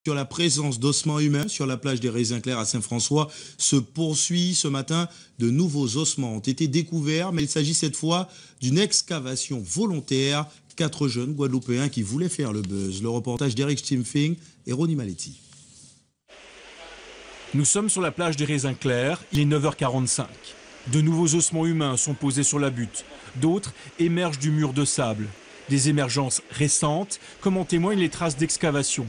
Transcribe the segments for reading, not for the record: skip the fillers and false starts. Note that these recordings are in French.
Sur la présence d'ossements humains sur la plage des Raisins Clairs à Saint-François se poursuit ce matin. De nouveaux ossements ont été découverts, mais il s'agit cette fois d'une excavation volontaire. 4 jeunes Guadeloupéens qui voulaient faire le buzz. Le reportage d'Eric Stimfing et Ronnie Maletti. Nous sommes sur la plage des Raisins Clairs, il est 9h45. De nouveaux ossements humains sont posés sur la butte. D'autres émergent du mur de sable. Des émergences récentes, comme en témoignent les traces d'excavation.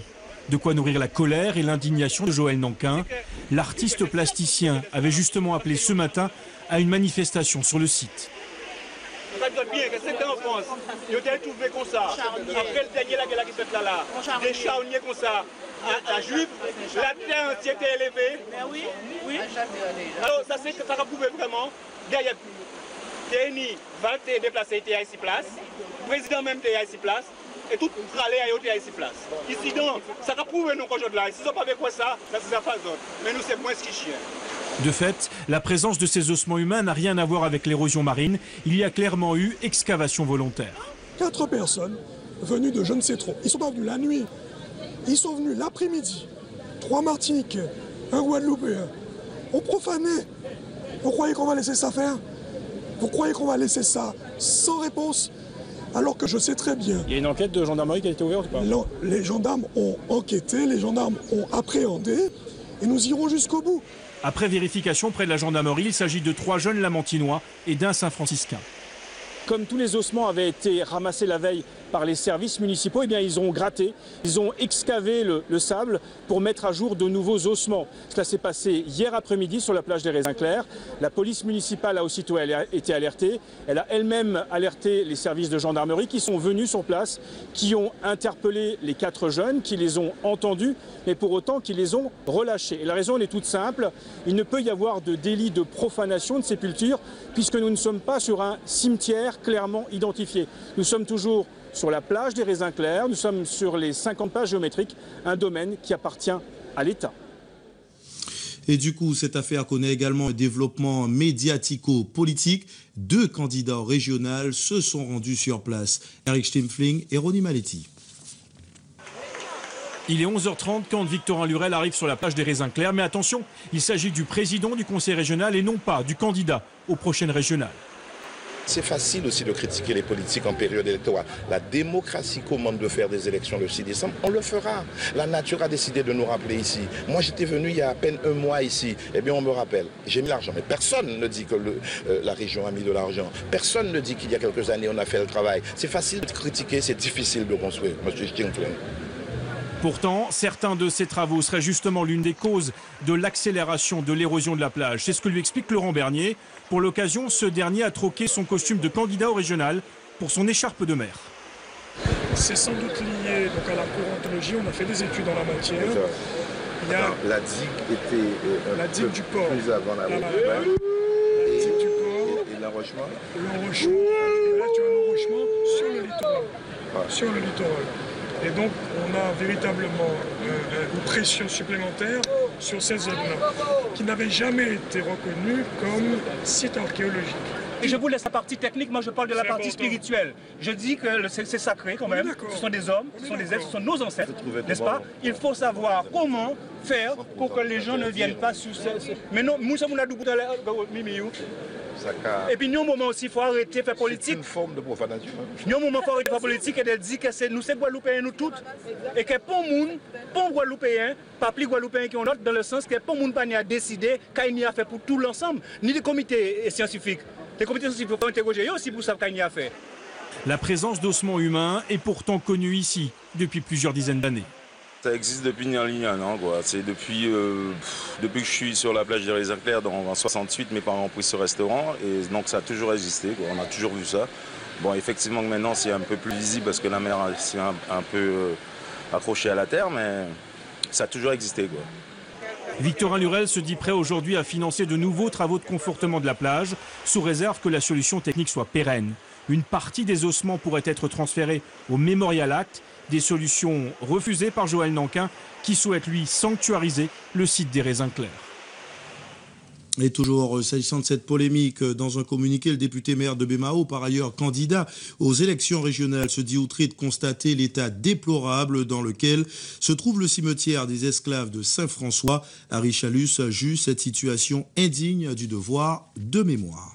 De quoi nourrir la colère et l'indignation de Joël Nankin. L'artiste plasticien avait justement appelé ce matin à une manifestation sur le site. Bien que c'était en France, ils ont trouvé comme ça. Après le dernier la qui fait là, des charniers comme ça, à Juif, la terre entière était élevée. Oui, oui. Alors ça c'est que ça a prouvé vraiment. Derrière, Téni va te déplacer à ici place, le président même était à ici place, et tout râler à ici place. Ici donc, ça a prouvé nous qu'aujourd'hui là, si ça pas avec quoi ça c'est sa façon. Mais nous c'est moins ce qui chien. De fait, la présence de ces ossements humains n'a rien à voir avec l'érosion marine. Il y a clairement eu excavation volontaire. 4 personnes venues de je ne sais trop. Ils ne sont pas venus la nuit. Ils sont venus l'après-midi. 3 Martiniquais, 1 Guadeloupéen. On profanait. Vous croyez qu'on va laisser ça faire? Vous croyez qu'on va laisser ça sans réponse? Alors que je sais très bien. Il y a une enquête de gendarmerie qui a été ouverte ou pas? Les gendarmes ont enquêté, les gendarmes ont appréhendé et nous irons jusqu'au bout. Après vérification près de la gendarmerie, il s'agit de 3 jeunes lamantinois et d'un Saint-Franciscain. Comme tous les ossements avaient été ramassés la veille par les services municipaux, eh bien, ils ont gratté, ils ont excavé le sable pour mettre à jour de nouveaux ossements. Cela s'est passé hier après-midi sur la plage des Raisins Clairs. La police municipale a aussitôt été alertée. Elle a elle-même alerté les services de gendarmerie qui sont venus sur place, qui ont interpellé les 4 jeunes, qui les ont entendus, mais pour autant qui les ont relâchés. Et la raison elle est toute simple. Il ne peut y avoir de délit de profanation de sépulture puisque nous ne sommes pas sur un cimetière clairement identifié. Nous sommes toujours sur la plage des Raisins Clairs, nous sommes sur les 50 pas géométriques, un domaine qui appartient à l'État. Et du coup, cette affaire connaît également un développement médiatico-politique. 2 candidats régionaux se sont rendus sur place. Eric Stimfling et Ronnie Maletti. Il est 11h30 quand Victorin Lurel arrive sur la plage des Raisins Clairs. Mais attention, il s'agit du président du conseil régional et non pas du candidat aux prochaines régionales. C'est facile aussi de critiquer les politiques en période électorale. La démocratie commande de faire des élections le 6 décembre, on le fera. La nature a décidé de nous rappeler ici. Moi j'étais venu il y a à peine 1 mois ici, eh bien on me rappelle, j'ai mis l'argent. Mais personne ne dit que la région a mis de l'argent. Personne ne dit qu'il y a quelques années on a fait le travail. C'est facile de critiquer, c'est difficile de construire. Monsieur Stimfling. Pourtant, certains de ces travaux seraient justement l'une des causes de l'accélération de l'érosion de la plage. C'est ce que lui explique Laurent Bernier. Pour l'occasion, ce dernier a troqué son costume de candidat au régional pour son écharpe de mer. C'est sans doute lié donc, à la courantologie. On a fait des études en la matière. Il y a la digue était la digue du port. Plus avant la digue du port. Et l'enrochement. L'enrochement. Et là, tu as un enrochement sur le littoral. Sur le littoral. Et donc, on a véritablement une pression supplémentaire sur ces zones-là, qui n'avaient jamais été reconnues comme site archéologique. Et je vous laisse la partie technique, moi je parle de la partie spirituelle. Je dis que c'est sacré quand même, ce sont des hommes, ce sont des êtres, ce sont nos ancêtres, n'est-ce pas? Il faut savoir comment faire pour que les gens ne viennent pas sur ce... Mais non, nous sommes là du bout de la... Et puis, nous, au moment aussi, il faut arrêter de faire politique. C'est une forme de profanation. Nous, au moment, il faut arrêter de faire politique et de dire que c'est nous, c'est Guadeloupéens, nous toutes. Et que pour nous, pour Guadeloupéens, pas plus Guadeloupéens qui ont l'autre, dans le sens que pour nous, pas n'y a décidé, qu'il n'y a fait pour tout l'ensemble, ni les comités scientifiques. Les comités scientifiques vont interroger aussi pour savoir qu'il n'y a fait. La présence d'ossements humains est pourtant connue ici depuis plusieurs dizaines d'années. Ça existe depuis Nian, quoi. C'est depuis que je suis sur la plage des Raisins Clairs en 68, mes parents ont pris ce restaurant et donc ça a toujours existé, quoi. On a toujours vu ça. Bon, effectivement maintenant c'est un peu plus visible parce que la mer s'est un peu accrochée à la terre, mais ça a toujours existé, quoi. Victorin Lurel se dit prêt aujourd'hui à financer de nouveaux travaux de confortement de la plage, sous réserve que la solution technique soit pérenne. Une partie des ossements pourrait être transférée au Memorial Act, des solutions refusées par Joël Nankin, qui souhaite lui sanctuariser le site des Raisins Clairs. Et toujours s'agissant de cette polémique, dans un communiqué, le député maire de Bémao, par ailleurs candidat aux élections régionales, se dit outré de constater l'état déplorable dans lequel se trouve le cimetière des esclaves de Saint-François. Harry Chalus juge cette situation indigne du devoir de mémoire.